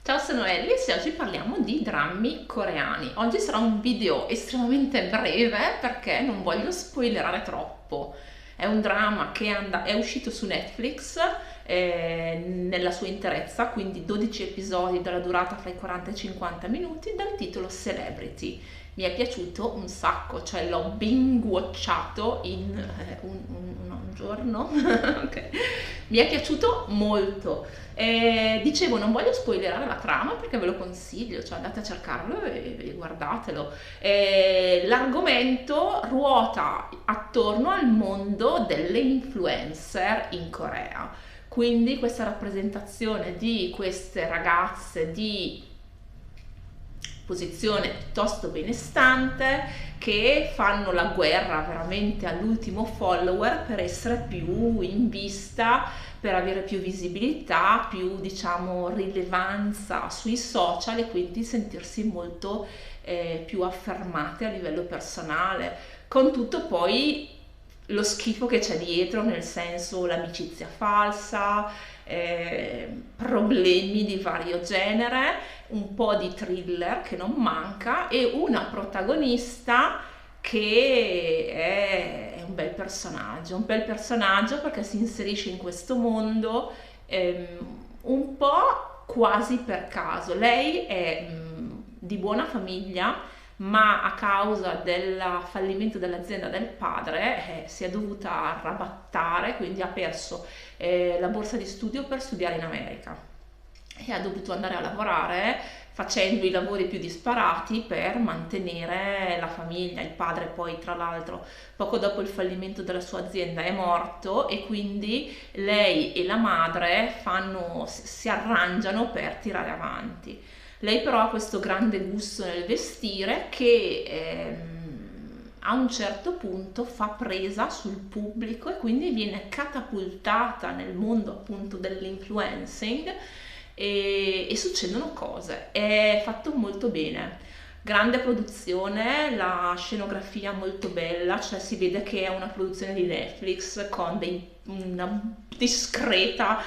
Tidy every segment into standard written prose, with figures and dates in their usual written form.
Ciao, sono Ellis e oggi parliamo di drammi coreani. Oggi sarà un video estremamente breve perché non voglio spoilerare troppo. È un dramma che è uscito su Netflix nella sua interezza, quindi 12 episodi dalla durata fra i 40 e i 50 minuti, dal titolo Celebrity. Mi è piaciuto un sacco, cioè l'ho binge-watchato in un giorno. Ok. Mi è piaciuto molto. Dicevo, non voglio spoilerare la trama perché ve lo consiglio, cioè andate a cercarlo e guardatelo. L'argomento ruota attorno al mondo delle influencer in Corea. Quindi questa rappresentazione di queste ragazze di posizione piuttosto benestante che fanno la guerra veramente all'ultimo follower per essere più in vista, per avere più visibilità, più diciamo rilevanza sui social e quindi sentirsi molto più affermate a livello personale, con tutto poi lo schifo che c'è dietro, nel senso l'amicizia falsa, problemi di vario genere, un po' di thriller che non manca e una protagonista che è un bel personaggio perché si inserisce in questo mondo un po' quasi per caso. Lei è di buona famiglia, ma a causa del fallimento dell'azienda del padre si è dovuta arrabattare, quindi ha perso la borsa di studio per studiare in America e ha dovuto andare a lavorare facendo i lavori più disparati per mantenere la famiglia. Il padre poi, tra l'altro, poco dopo il fallimento della sua azienda è morto e quindi lei e la madre si arrangiano per tirare avanti. Lei però ha questo grande gusto nel vestire che a un certo punto fa presa sul pubblico e quindi viene catapultata nel mondo appunto dell'influencing e succedono cose. È fatto molto bene. Grande produzione, la scenografia molto bella, cioè si vede che è una produzione di Netflix con una discreta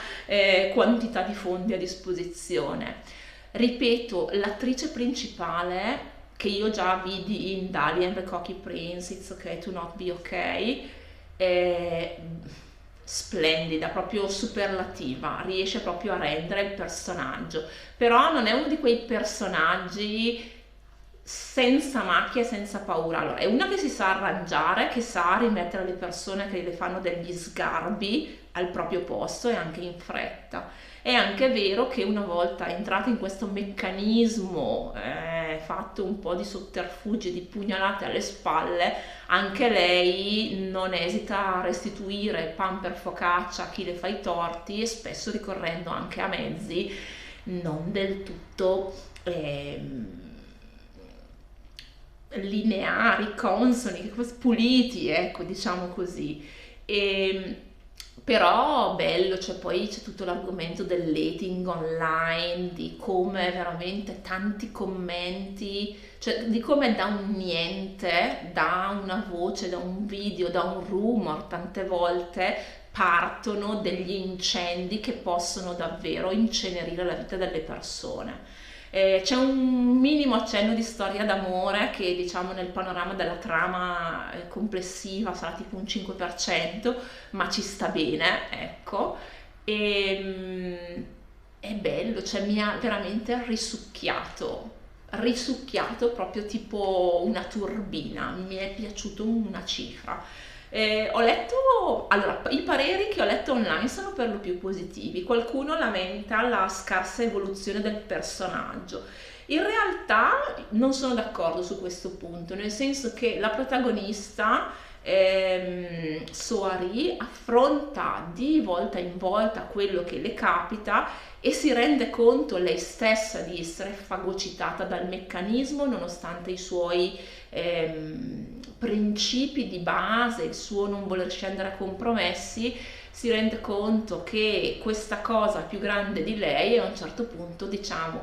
quantità di fondi a disposizione. Ripeto, l'attrice principale che io già vidi in Dali and the Cocky Prince, It's Okay to Not Be Okay, è splendida, proprio superlativa, riesce proprio a rendere il personaggio, però non è uno di quei personaggi senza macchie, senza paura. Allora, è una che si sa arrangiare, che sa rimettere le persone che le fanno degli sgarbi al proprio posto e anche in fretta. È anche vero che una volta entrata in questo meccanismo, fatto un po' di sotterfugi, di pugnalate alle spalle, anche lei non esita a restituire pan per focaccia a chi le fa i torti e spesso ricorrendo anche a mezzi non del tutto lineari, consoni, puliti, ecco, diciamo così. E, però bello, cioè poi c'è tutto l'argomento del dating online, di come veramente tanti commenti, cioè di come da un niente, da una voce, da un video, da un rumor, tante volte partono degli incendi che possono davvero incenerire la vita delle persone. C'è un minimo accenno di storia d'amore che diciamo nel panorama della trama complessiva sarà tipo un 5%, ma ci sta bene, ecco. È bello, cioè mi ha veramente risucchiato proprio tipo una turbina, mi è piaciuto una cifra. Ho letto, allora, i pareri che ho letto online sono per lo più positivi. Qualcuno lamenta la scarsa evoluzione del personaggio. In realtà non sono d'accordo su questo punto, nel senso che la protagonista, Soari, affronta di volta in volta quello che le capita e si rende conto lei stessa di essere fagocitata dal meccanismo nonostante i suoi principi di base, il suo non voler scendere a compromessi. si rende conto che questa cosa è più grande di lei e a un certo punto diciamo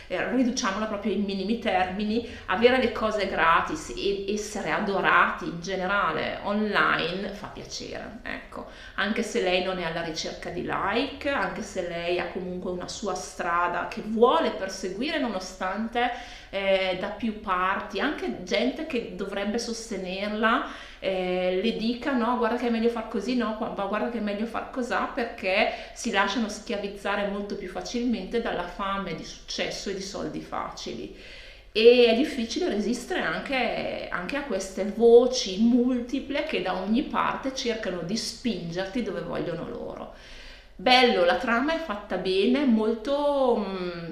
riduciamola proprio ai minimi termini. Avere le cose gratis e essere adorati in generale online fa piacere, ecco, anche se lei non è alla ricerca di like, anche se lei ha comunque una sua strada che vuole perseguire nonostante da più parti, anche gente che dovrebbe sostenerla, le dica no, guarda che è meglio far così, no, guarda che è meglio far cosà, perché si lasciano schiavizzare molto più facilmente dalla fame di successo e di soldi facili. E è difficile resistere anche a queste voci multiple che da ogni parte cercano di spingerti dove vogliono loro. Bello, la trama è fatta bene, molto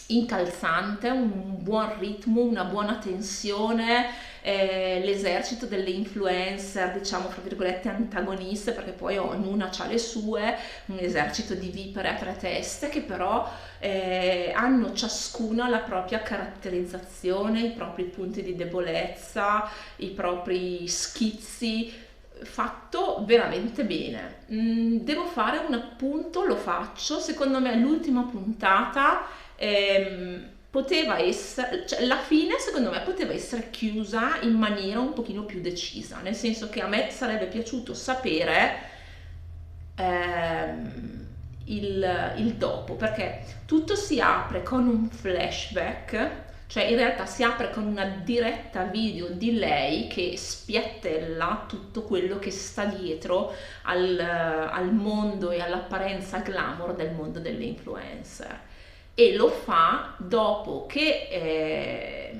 incalzante, un buon ritmo, una buona tensione, l'esercito delle influencer, diciamo fra virgolette antagoniste, perché poi ognuna ha le sue, un esercito di vipere a tre teste che però hanno ciascuna la propria caratterizzazione, i propri punti di debolezza, i propri schizzi, fatto veramente bene. Devo fare un appunto, lo faccio, secondo me l'ultima puntata poteva essere, cioè la fine secondo me poteva essere chiusa in maniera un pochino più decisa, nel senso che a me sarebbe piaciuto sapere il dopo, perché tutto si apre con un flashback, cioè in realtà si apre con una diretta video di lei che spiattella tutto quello che sta dietro al mondo e all'apparenza glamour del mondo delle influencer, e lo fa dopo che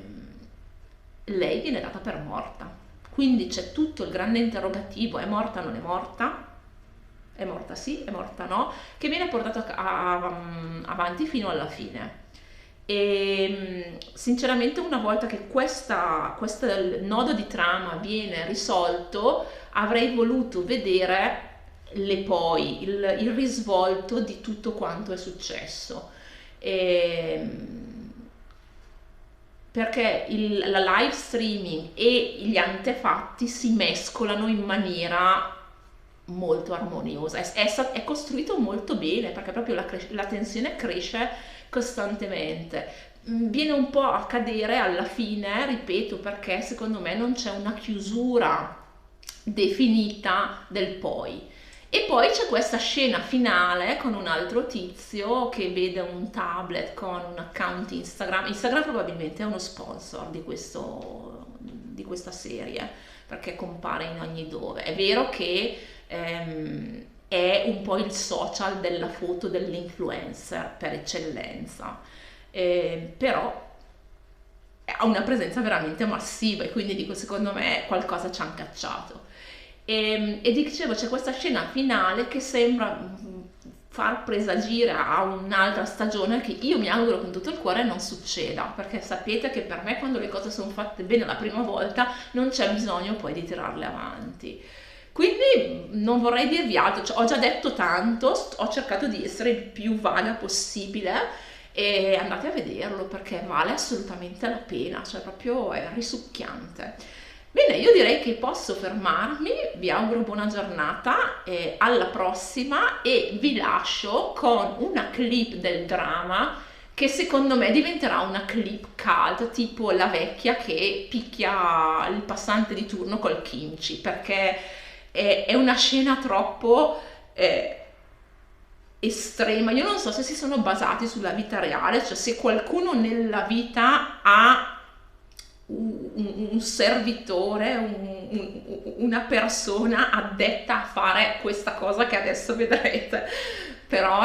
lei viene data per morta. Quindi c'è tutto il grande interrogativo: è morta, non è morta? È morta sì, è morta no? Che viene portato avanti fino alla fine. E sinceramente una volta che questo nodo di trama viene risolto, avrei voluto vedere il risvolto di tutto quanto è successo. Perché la live streaming e gli antefatti si mescolano in maniera molto armoniosa, è costruito molto bene, perché proprio la tensione cresce costantemente. Viene un po' a cadere alla fine, ripeto, perché secondo me non c'è una chiusura definita del poi. E poi c'è questa scena finale con un altro tizio che vede un tablet con un account Instagram. Instagram probabilmente è uno sponsor di questa serie, perché compare in ogni dove. È vero che è un po' il social della foto dell'influencer per eccellenza, però ha una presenza veramente massiva e quindi dico, secondo me qualcosa ci hanno cacciato. E dicevo, c'è questa scena finale che sembra far presagire a un'altra stagione che io mi auguro con tutto il cuore non succeda, perché sapete che per me quando le cose sono fatte bene la prima volta non c'è bisogno poi di tirarle avanti. Quindi non vorrei dirvi altro, cioè, ho già detto tanto, ho cercato di essere il più vaga possibile, e andate a vederlo perché vale assolutamente la pena, cioè proprio è risucchiante. Bene, io direi che posso fermarmi, vi auguro buona giornata, alla prossima, e vi lascio con una clip del drama che secondo me diventerà una clip cult, tipo la vecchia che picchia il passante di turno col kimchi, perché è una scena troppo estrema. Io non so se si sono basati sulla vita reale, cioè se qualcuno nella vita ha un servitore, una persona addetta a fare questa cosa che adesso vedrete, però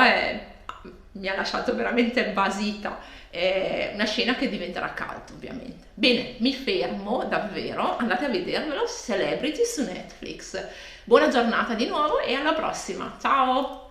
mi ha lasciato veramente basita. È una scena che diventerà cult, ovviamente. Bene, mi fermo davvero, andate a vedervelo, Celebrity su Netflix. Buona giornata di nuovo e alla prossima, ciao!